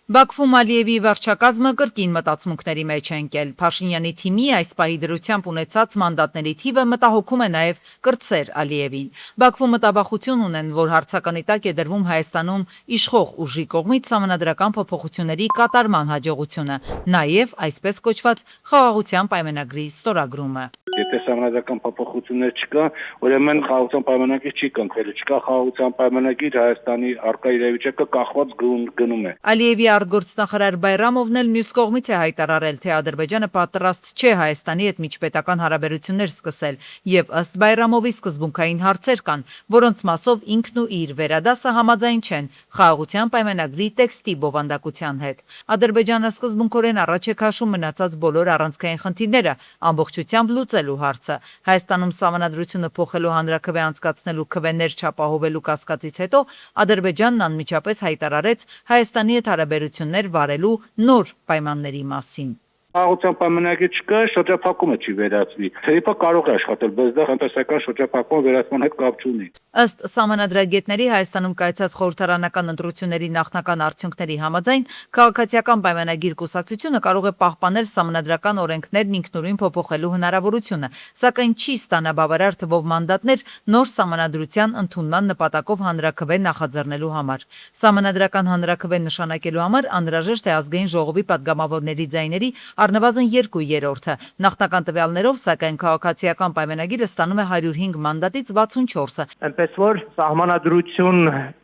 Բաքվում Ալիևի վարչակազմը կրկին մտածմունքների մեջ է ընկել։ Փաշինյանի թիմի այս պահի դրությամբ ունեցած մանդատների թիվը մտահոգում է նաև կրտսեր Ալիևին։ Բաքվում մտաբախություն ունեն, որ հարցականի տակ է դրվում Հայաստանում իշխող ուժի կողմից սահմանադրական փոփոխությունների կատարման հաջողությունը, նաև այսպես կոչված խաղաղության պայմանագրի ստորագրումը։ Եթե սահմանադրական փոփոխություններ չկա, ուրեմն խաղաղության պայմանագիր չի կնքվել, չկա խաղաղության պայմանագիր, Հայաստանի առկա իրավիճակը կախված գնում է։ Ալիևի արտգործնախարար Բայրամովն էլ մյուս կողմից է հայտարարել, թե Ադրբեջանը պատրաստ չէ Հայաստանի հետ միջպետական հարաբերություններ սկսել, եւ ըստ Բայրամովի սկզբունքային հարցեր կան, որոնց մասով ինքն ու իր վերադասը համաձայն չեն խաղաղության պայմանագրի տեքստի բովանդակության հետ։ Ադրբեջանը սկզբունքորեն առաջ է քաշում մնացած բոլոր առանցքային խնդիրները ամբողջությամբ լուծելու հարցը։ Հայաստանում սահմանադրությունը փոխելու հանրաքվե անցկացնելու քվեներ չապահովելու կասկածից հետո Ադրբեջանն անմիջապես հայտարարեց Հայաստանի հետ հարաբերություններ վարելու նոր պայմանների մասին։ Խաղաղության պայմանագիր չկա, շրջափակումը չի վերացվի։ ԹԻՊ-ը կարող է աշխատել, բայց դա տնտեսական շրջափակման վերացման հետ կապ չունի։ Ըստ սահմանադրագետների Հայաստանում կայացած խորհրդարանական ընտրությունների նախնական արդյունքների համաձայն քաղաքացիական պայմանագիր կուսակցությունը կարող է պահպանել սահմանադրական օրենքներն ինքնուրույն փոփոխելու հնարավորությունը, սակայն չի ստանա բավարար թվով մանդատներ նոր սահմանադրության ընդունման նպատակով հանրաքվե նախաձեռնելու համար։ Սահմանադրական հանրաքվե նշանակելու համար անհրաժեշտ է ազգային ժողովի падգամավորների ձայների առնվազն 2/3-ը։ Նախնական տվյալներով, սակայն քաղաքացիական պայմանագիրը ստանում է 105 մանդատից 64-ը։ Այնպես որ սահմանադրություն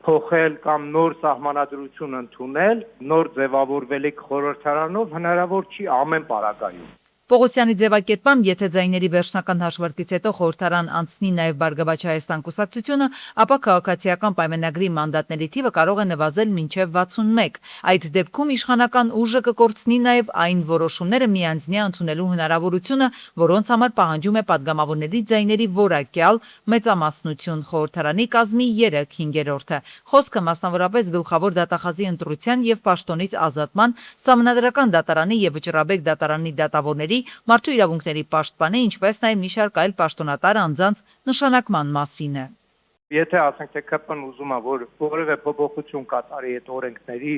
փոխել կամ նոր սահմանադրություն ընդունել, նոր ձևավորվելիք խորհրդարանով հնարավոր չի ամեն պարագայում։ Պողոսյանի ձևակերպամբ, եթե ձայների վերջնական հաշվարկից հետո խորհրդարան անցնի նաև Բարգավաճ Հայաստան կուսակցությունը, ապա քաղաքացիական պայմանագրի մանդատների թիվը կարող է նվազել մինչև 61։ Այդ դեպքում իշխանական ուժը կկորցնի նաև այն որոշումները միանձնյա ընդունելու հնարավորությունը, որոնց համար պահանջում է падգամավորների ձայների որակյալ մեծամասնություն խորհրդարանի կազմի 3/5-ը։ Խոսքը մասնավորապես գլխավոր դատախազի ընտրության եւ պաշտոնից ազատման, սահմանադրական դատարանի եւ վճռաբեկ դատարանի դատավորների, մարդու իրավունքների պաշտպանի, ինչպես նաև մի շարք այլ պաշտոնատար անձանց նշանակման մասին է։ Եթե ասենք թե ԿՊ-ն ուզում է, որ որևէ փոփոխություն կատարի այդ օրենքների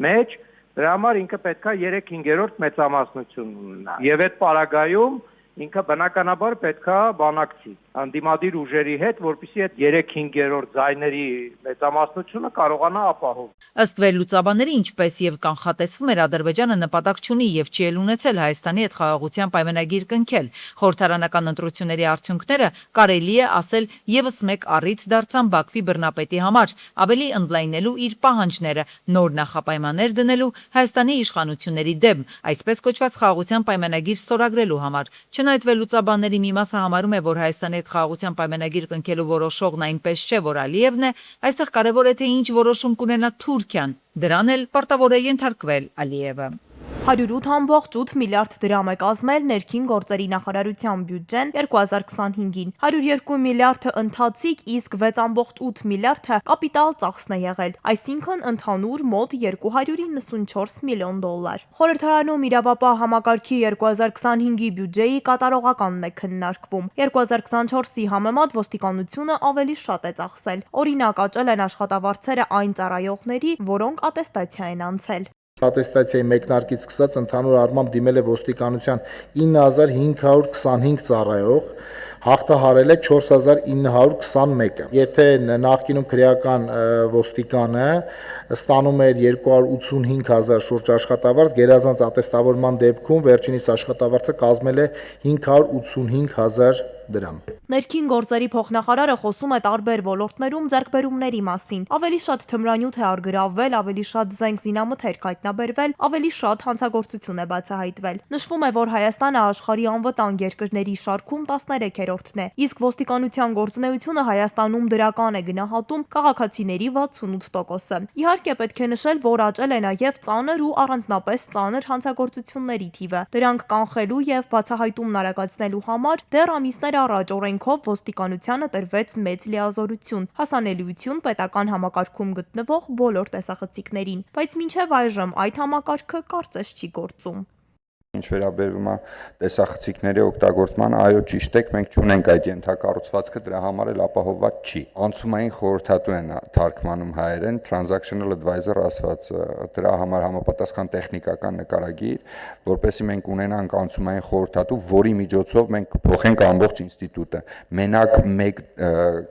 մեջ, դրա համար ինքը պետք է 3/5 մեծամասնություն ունենա։ Եվ այդ պարագայում ինքը բնականաբար պետք է բանակցի անդիմադիր ուժերի հետ, որպեսզի այդ 3/5 ձայների մեծամասնությունը կարողանա ապահովել։ Ըստ վերլուծաբանների, ինչպես եւ կանխատեսվում էր, Ադրբեջանը նպատակ չունի եւ չի էլ ունեցել Հայաստանի հետ խաղաղության պայմանագիր կնքել։ Խորհրդարանական ընտրությունների արդյունքները կարելի է ասել եւս մեկ առիթ դարձան Բաքվի բռնապետի համար ավելի ընդլայնելու իր պահանջները, նոր նախապայմաններ դնելու Հայաստանի իշխանությունների դեմ, այսպես կոչված խաղաղության պայմանագիր ստորագրելու համար։ Չնայած վերլուծաբանների մի մասը համարում է, որ Հայաստանի հետ խաղաղության պայմանագիր կնքելու որոշողն այնպես չէ, որ Ալիևն է, այստեղ կարևոր է թե ինչ որոշում կունենա Թուրքիան։ Դրան էլ պարտավոր է ենթարկվել Ալիևը։ 108.8 միլիարդ դրամ է կազմել ներքին գործերի նախարարության բյուջեն 2025-ին, 102 միլիարդը ընթացիկ, իսկ 6.8 միլիարդը կապիտալ ծախսն է եղել, այսինքն ընդհանուր մոտ 294 միլիոն դոլար։ Խորհրդարանում իրավապահ համակարգի 2025-ի բյուջեի կատարողականն է քննարկվում։ 2024-ի համեմատ ոստիկանությունը ավելի շատ է ծախսել։ Օրինակ, աճել են աշխատավարձերը այն ծառայողների, որոնք ատեստացիա են անցել։ Ատեստացիայի մեկնարկից սկսած ընդհանուր առմամբ դիմել է ոստիկանության 9525 ծառայող, հաղթահարել է 4921-ը։ Եթե նախկինում քրեական ոստիկանը ստանում էր 285,000 շուրջ աշխատավարձ, գերազանց ատեստավորման դեպքում վերջինիս աշխատավարձը կազմել է 585,000 դրամ։ Ներքին գործերի փոխնախարարը խոսում է տարբեր ոլորտներում ձեռքբերումների մասին։ Ավելի շատ թմրանյութ է արգրավվել, ավելի շատ զենք զինամթերք հայտնաբերվել, ավելի շատ հանցագործություն է բացահայտվել։ Նշվում է, որ Հայաստանը աշխարհի անվտանգ երկրների շարքում 13-րդն է, իսկ ոստիկանության գործունեությունը Հայաստանում դրական է գնահատում քաղաքացիների 68%-ը։ Իհարկե պետք է նշել, որ աճել է նաև ծանր ու առանձնապես ծանր հանցագործությունների թիվը։ Դրանք կանխելու եւ բացահայտումն արագացնելու համար դեռ ամիսներ առաջ օրենքով ոստիկանությանը տրվեց մեծ լիազորություն, հասանելիություն պետական համակարգում գտնվող բոլոր տեսախցիկներին, բայց մինչև այժմ այդ համակարգը կարծես չի գործում։ Ինչ վերաբերում է տեսախցիկների օգտագործման, այո, ճիշտ եք, մենք չունենք այդ ենթակառուցվածքը, դրա համար էլ ապահովված չի։ Անցումային խորհրդատու են թարգմանում հայերեն, transactional advisor ասված, դրա համար համապատասխան տեխնիկական նկարագիր, որպեսզի մենք ունենանք անցումային խորհրդատու, որի միջոցով մենք կփոխենք ամբողջ ինստիտուտը։ Մենակ մեկ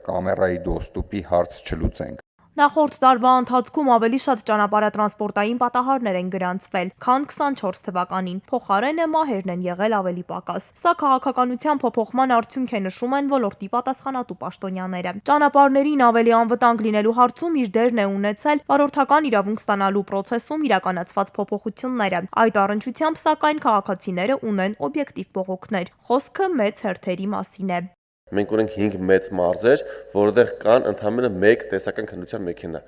կամերայի դոստուպի հարց չլուծենք։ Նախորդ տարվա ընթացքում ավելի շատ ճանապարհատրանսպորտային պատահարներ են գրանցվել, քան 24 թվականին։ Փոխարենը մահերն են եղել ավելի պակաս։ Սա քաղաքականության փոփոխման արդյունք է, նշում են ոլորտի պատասխանատու պաշտոնյաները։ Ճանապարհներին ավելի անվտանգ լինելու հարցում իր դերն է ունեցել վարորդական իրավունք ստանալու process-ում իրականացված փոփոխությունները։ Այդ առնչությամբ, սակայն, քաղաքացիները ունեն օբյեկտիվ բողոքներ։ Խոսքը մեծ հերթերի մասին է։ Մենք ունենք 5 մեծ մարզեր, որտեղ կան ընդամենը 1 տեսական քննության մեքենա։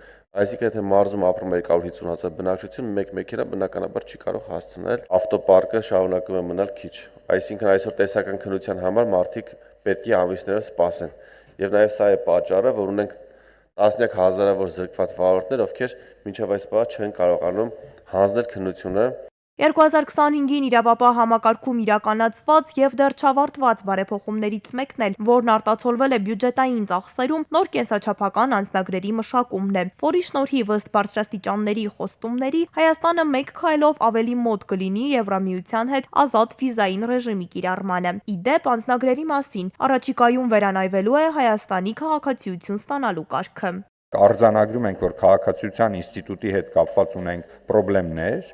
Այսինքն, եթե մարզում ապրում է 150,000 բնակչություն, 1 մեքենա բնականաբար չի կարող հասցնել, ավտոպարկը շարունակում է մնալ քիչ։ Այսինքն, այսօր տեսական քննության համար մարդիկ պետք է ամիսները սպասեն։ Եվ նաև սա է պատճառը, որ ունենք տասնյակ հազարավոր զրկված վարորդներ, ովքեր մինչև այս պահ չեն կարողանում հանձնել քննությունը։ 2025-ին իրավապահ համակարգում իրականացված եւ դեռ չավարտված բարեփոխումներից մեկն էլ, որն արտացոլվել է բյուջետային ծախսերում, նոր կենսաչափական անձնագրերի մշակումն է, որի շնորհիվ ըստ բարձրաստիճանների խոստումների Հայաստանը մեկ քայլով ավելի մոտ կլինի Եվրամիության հետ ազատ վիզային ռեժիմի կիրառմանը։ Ի դեպ, անձնագրերի մասին առաջիկայում վերանայվելու է Հայաստանի քաղաքացիություն ստանալու կարգը։ Արձանագրում ենք, որ քաղաքացիության ինստիտուտի հետ կապված ունենք խնդիրներ,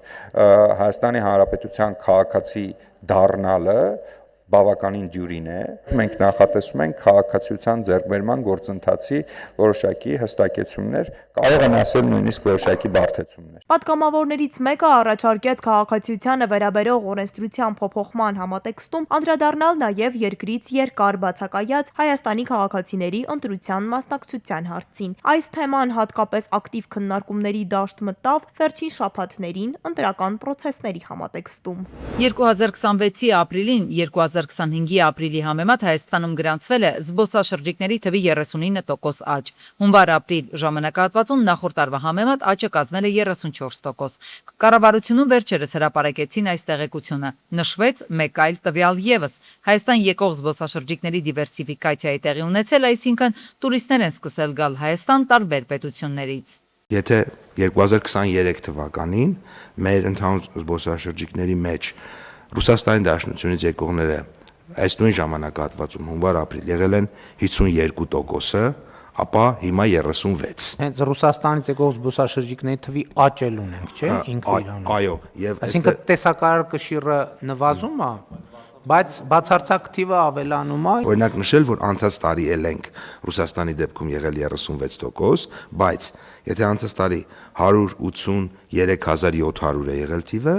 Հայաստանի Հանրապետության քաղաքացի դառնալը բավականին դյուրին է։ Մենք նախատեսում ենք քաղաքացիության ձեռքբերման գործընթացի որոշակի հստակեցումներ, կարող են ասել նույնիսկ որոշակի բարդեցումներ։ Պատգամավորներից մեկը առաջարկեց քաղաքացիությանը վերաբերող օրենսդրության փոփոխման համատեքստում անդրադառնալ նաև երկրից երկար բացակայած Հայաստանի քաղաքացիների ընտրության մասնակցության հարցին։ Այս թեման հատկապես ակտիվ քննարկումների դաշտ մտավ վերջին շաբաթներին ընտրական process-ների համատեքստում։ 2026-ի ապրիլին 2025-ի ապրիլի համեմատ Հայաստանում գրանցվել է զբոսաշրջիկների թվի 39% աճ։ Հունվար-ապրիլ ժամանակահատվածում նախորդ տարվա համեմատ աճը կազմել է 34%։ Կառավարությունում վերջերս հրապարակեցին այս տեղեկությունը։ Նշվեց մեկ այլ տվյալ ևս։ Հայաստան եկող զբոսաշրջիկների դիվերսիֆիկացիայի տեղի ունեցել, այսինքն տուրիստներ են սկսել գալ Հայաստան տարբեր պետություններից։ Եթե 2023 թվականին մեր ընդհանուր զբոսաշրջիկների մեջ Ռուսաստանի Դաշնությունից եկողները այս նույն ժամանակահատվածում հունվար-ապրիլ եղել են 52%-ը, ապա հիմա 36։ Հենց Ռուսաստանից եկող զբոսաշրջիկների թվի աճել ունենք, չէ՞, ինքնուրույն։ Այո, եւ այսինքն տեսակարար կշիռը նվազում է, բայց բացարձակ թիվը ավելանում է։ Օրինակ նշել, որ անցած տարի էլ ենք Ռուսաստանի դեպքում եղել 36%, բայց եթե անցած տարի 183,700 է եղել թիվը,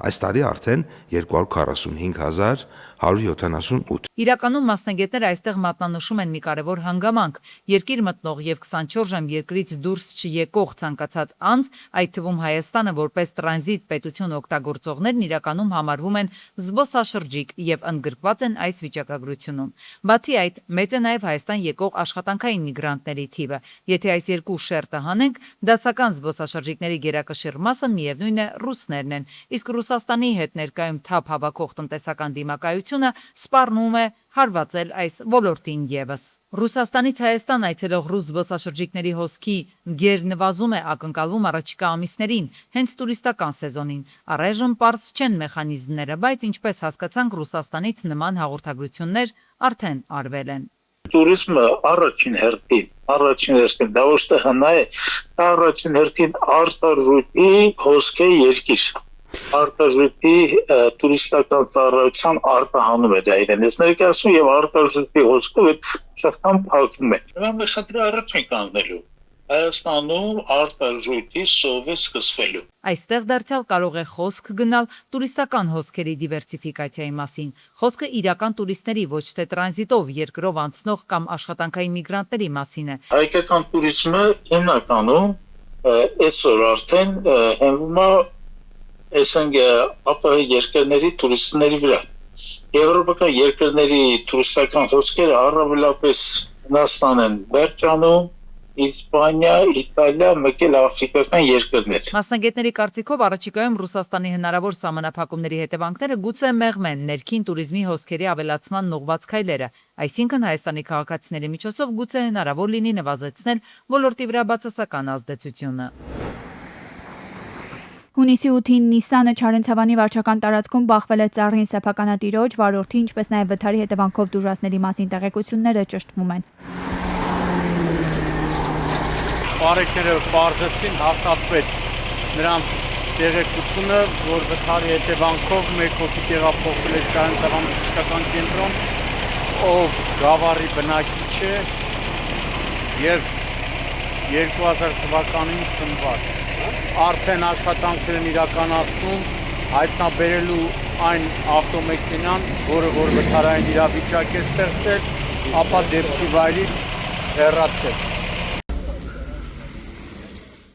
այս տարի արդեն 245,178։ Իրականում մասնագետները այստեղ մատնանշում են մի կարևոր հանգամանք. երկիր մտնող եւ 24 ժամ երկրից դուրս չեկող ցանկացած անձ, այդ թվում Հայաստանը որպես տրանզիտ պետություն օգտագործողներն իրականում համարվում են զբոսաշրջիկ եւ ընդգրկված են այս վիճակագրությունում։ Բացի այդ, մեծ է նաեւ Հայաստան եկող աշխատանքային միգրանտների թիվը։ Եթե այս երկու շերտը հանենք, դասական զբոսաշրջիկների գերակշիռ մասը միևնույն է ռուսներն են, իսկ Ռուսաստանի հետ ներկայում թափ հավաքող տնտեսական դիմակայությունը սպառնում է հարվածել այս ոլորտին ևս։ Ռուսաստանից Հայաստան այցելող ռուս զբոսաշրջիկների հոսքի գերնվազում է ակնկալվում առաջիկա ամիսներին, հենց տուրիստական սեզոնին։ Առայժմ պարզ չեն մեխանիզմները, բայց ինչպես հասկացանք, Ռուսաստանից նման հաղորդագրություններ արդեն արվել են։ Տուրիզմը առաջին հերթին դա ոչ թե հնա է, առաջին հերթին արտարժույթի հոսք է երկիր։ Արտարժույթի տուրիստական ծառայության արտահանում է դա իրենից ներկայացնում եւ արտարժույթի հոսքով շղթան փակվում է։ Հիմա մենք խնդրի առաջ ենք անցնելու։ Հայաստանում արտարժույթի սովը սկսվելու։ Այստեղ դարձյալ կարող է խոսք գնալ տուրիստական հոսքերի դիվերսիֆիկացիայի մասին։ Խոսքը իրական տուրիստների, ոչ թե տրանզիտով երկրով անցնող կամ աշխատանքային միգրանտների մասին է։ Հայկական տուրիզմը հիմնականում այսօր արդեն հենվում է ՍՆԳ ԱՊՀ երկրների տուրիստների վրա։ Եվրոպական երկրների տուրիստական հոսքերը առավելապես Հունաստան են վերջանում, Իսպանիա, Իտալիա, մեկ էլ աֆրիկական երկրներ։ Մասնագետների կարծիքով առաջիկայում Ռուսաստանի հնարավոր սահմանափակումների հետևանքները գուցե մեղմեն ներքին туриզմի հոսքերի ավելացման ուղղված քայլերը, այսինքն Հայաստանի քաղաքացիների միջոցով գուցե հնարավոր լինի նվազեցնել ոլորտի վրա բացասական ազդեցությունը։ Հունիսի 8-ին Նիսանը Չարենցավանի վարչական տարածքում բախվել է ծառին սեփականատիրոջ, վարորդի, ինչպես նաև վթարի հետևանքով դժվարների մասին տեղեկությունները ճշտվում են։ Բարեկները պարզեցին, հաստատվեց նրանց տեղեկությունը, որ վթարի հետևանքով մեկ հոգի տեղափոխվել է Չարենցավան բժշկական կենտրոն, ով Գավառի բնակիչ է եւ 2000 թվականին ծնված։ Արդեն աշխատանքներ են իրականացնում հայտնաբերելու այն ավտոմեքենան, որը որ վթարային իրավիճակ է ստեղծել, ապա դեպքի վայրից հեռացել։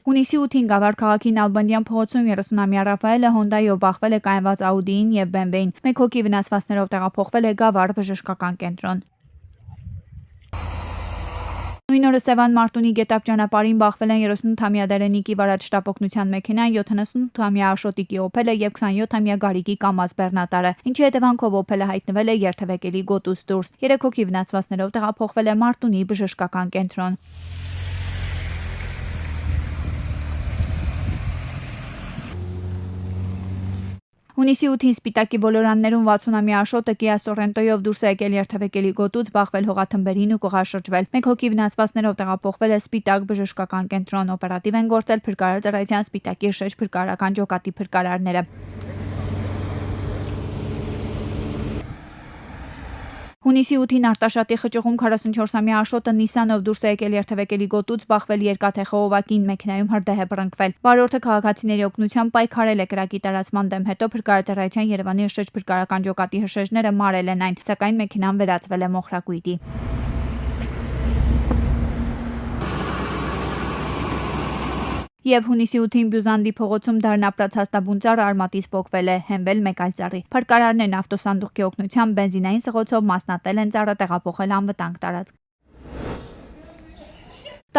Հունիսի 8-ին Գավառ քաղաքի Նալբանդյան փողոցում 30-ամյա Ռաֆայելը Հոնդայով բախվել է կայանված Աուդիին եւ BMW-ին։ Մեկ հոգի վնասվածքներով տեղափոխվել է Գավառ բժշկական կենտրոն։ Նույն օրը Սևան Մարտունի Գետակ ճանապարհին բախվել են 38-ամյա Դերենիկի վարած շտապօգնության մեքենան, 78-ամյա Աշոտիկի Օփելը եւ 27-ամյա Գարիկի Կամազ Բեռնատարը, ինչի հետևանքով Օփելը հայտնվել է երթևեկելի գոտուց դուրս։ 3 հոգի վնասվածքներով տեղափոխվել է Մարտունի բժշկական կենտրոն։ Հունիսի 8-ին Սպիտակի Բոլորաններում 60-ամյա Աշոտը Kia Sorento-ով դուրս է եկել երթևեկելի գոտուց, բախվել հողաթմբերին ու կողաշրջվել։ Մեկ հոգի վնասվածքներով տեղափոխվել է Սպիտակ բժշկական կենտրոն, օպերատիվ են գործել Փրկարար Ծառայության Սպիտակի շեշ փրկարարական ջոկատի փրկարարները։ Հունիսի 8-ին Արտաշատի խճուղում 44-ամյա Աշոտը Նիսանով դուրս է եկել երթևեկելի գոտուց, բախվել երկաթե խողովակին, մեքենայում հրդեհ է բռնկվել։ Վարորդը քաղաքացիների օգնությամբ պայքարել է կրակի տարածման դեմ, հետո Փրկարարծառայության Երևանի շեշ փրկարարական ջոկատի հրշեջները մարել են այն, սակայն մեքենան վերածվել է մոխրակույտի։ Եվ հունիսի 8-ին Բյուզանդի փողոցում դարնապրած հաստաբուն ծառը արմատից պոկվել է, հենվել մեկ այլ ծառի։ Փրկարարներն ավտոսանդուղքի օգնությամբ բենզինային սղոցով մասնատել են ծառը, տեղափոխել անվտանգ տարածք։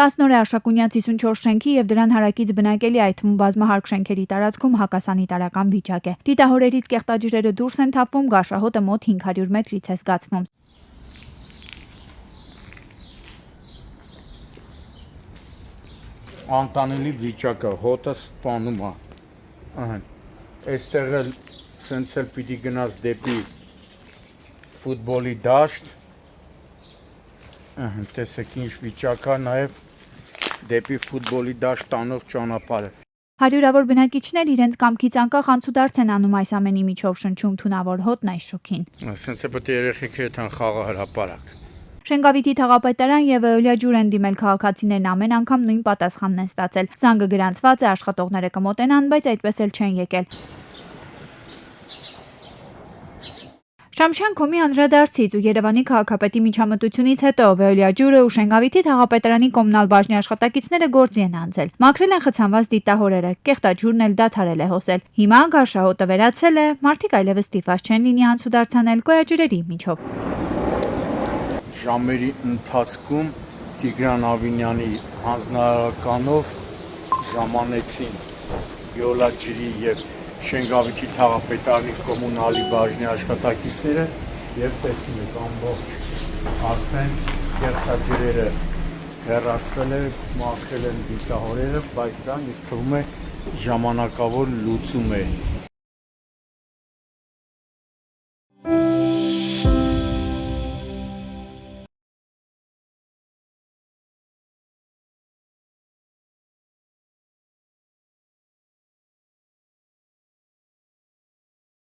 10 օր է Արշակունյաց 54 շենքի եւ դրան հարակից բնակելի, այդ թվում բազմահարկ շենքերի տարածքում հակասանիտարական վիճակ է։ Դիտահորերից կեղտաջրերը դուրս են թափվում, գարշահոտը մոտ 500 մետրից է զգացվում։ Անտանելի վիճակը, հոտը սպանում է։ Այստեղ էլ սենց էլ պիտի գնաց դեպի ֆուտբոլի դաշտ։ Տեսեք ինչ վիճակ է, նաև դեպի ֆուտբոլի դաշտ տանող ճանապարհը։ Հարյուրավոր բնակիչներ իրենց կամքից անկախ անցուդարձ են անում այս ամենի միջով, շնչում թունավոր հոտն այս շոքին։ Սենց է պետք է երեխեքները թան խաղա հրապարակ։ Շենգավիթի թաղապետարան եւ Էոլիա ջուր են դիմել քաղաքացիներն ամեն անգամ նույն պատասխանն են ստացել։ Զանգը գրանցված է, աշխատողները կմոտենան, բայց այդպես էլ չեն եկել։ Շամշյան Քոմի անդրադարձից ու Երևանի քաղաքապետի միջամտությունից հետո Էոլիա ջուրը ու Շենգավիթի թաղապետարանի կոմունալ բաժնի աշխատակիցները գործի են անցել։ Մաքրել են խցանված դիտահորերը, կեղտաջուրն էլ դադարել է հոսել։ Հիմա գարշահոտը վերացել է, մարդիկ այլևս ստիպված չեն լինի անցուդարձանել գոյաջրերի միջով։ Ժամերի ընթացքում Տիգրան Ավինյանի հանձնարարականով ժամանեցին Յոլա ջրի եւ Շենգավիթի թաղապետարանի կոմունալի բաժնի աշխատակիցները եւ տեսնում եք ամբողջ արդեն կեղծաջրերը հեռացվել է, մաքրել են դիտահորերը, բայց դա ինձ թվում է ժամանակավոր լուծում է։